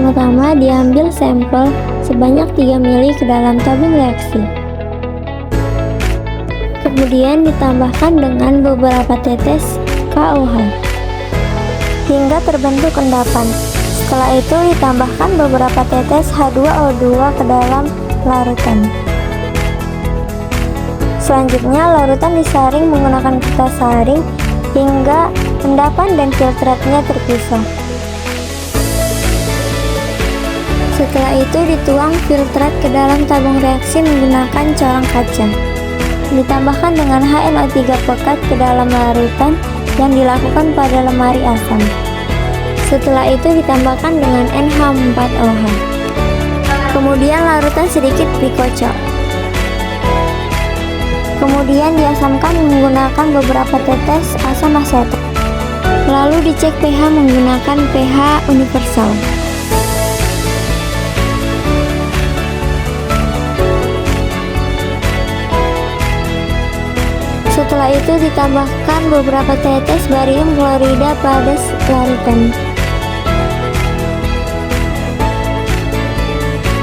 Pertama-tama diambil sampel sebanyak 3 ml ke dalam tabung reaksi. Kemudian ditambahkan dengan beberapa tetes KOH hingga terbentuk endapan. Setelah itu ditambahkan beberapa tetes H2O2 ke dalam larutan. Selanjutnya larutan disaring menggunakan kertas saring hingga endapan dan filtratnya terpisah. Setelah itu dituang filtrat ke dalam tabung reaksi menggunakan corong kaca. Ditambahkan dengan HNO3 pekat ke dalam larutan yang dilakukan pada lemari asam. Setelah itu ditambahkan dengan NH4OH. Kemudian larutan sedikit dikocok. Kemudian diasamkan menggunakan beberapa tetes asam asetat. Lalu dicek pH menggunakan pH universal. Setelah itu ditambahkan beberapa tetes barium klorida pada larutan.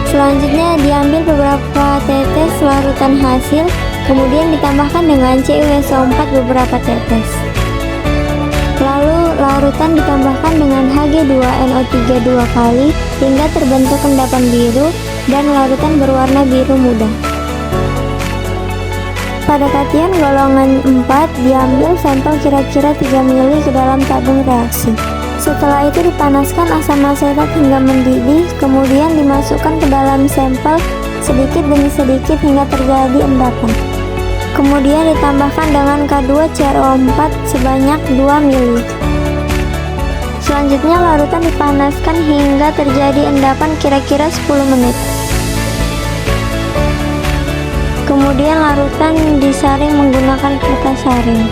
Selanjutnya diambil beberapa tetes larutan hasil, kemudian ditambahkan dengan CuSO4 beberapa tetes. Lalu larutan ditambahkan dengan Hg2NO3 2 kali hingga terbentuk endapan biru dan larutan berwarna biru muda. Pada katiun golongan 4 diambil sampel kira-kira 3 ml ke dalam tabung reaksi. Setelah itu dipanaskan asam asetat hingga mendidih, kemudian dimasukkan ke dalam sampel sedikit demi sedikit hingga terjadi endapan. Kemudian ditambahkan dengan K2CrO4 sebanyak 2 ml. Selanjutnya larutan dipanaskan hingga terjadi endapan kira-kira 10 menit. Kemudian larutan disaring menggunakan kertas saring.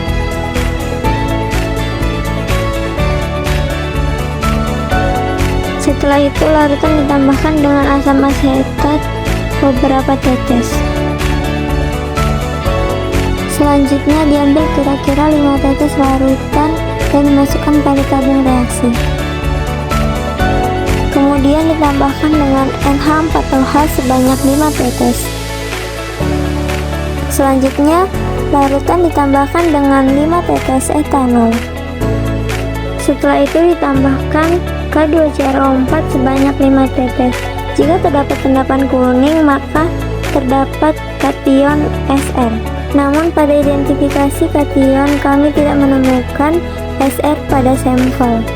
Setelah itu larutan ditambahkan dengan asam asetat beberapa tetes. Selanjutnya diambil kira-kira 5 tetes larutan dan dimasukkan pada tabung reaksi. Kemudian ditambahkan dengan NH4OH sebanyak 5 tetes. Selanjutnya, larutan ditambahkan dengan 5 tetes etanol. Setelah itu ditambahkan K2CrO4 sebanyak 5 tetes. Jika terdapat endapan kuning, maka terdapat kation Sr. Namun pada identifikasi kation kami tidak menemukan Sr pada sampel.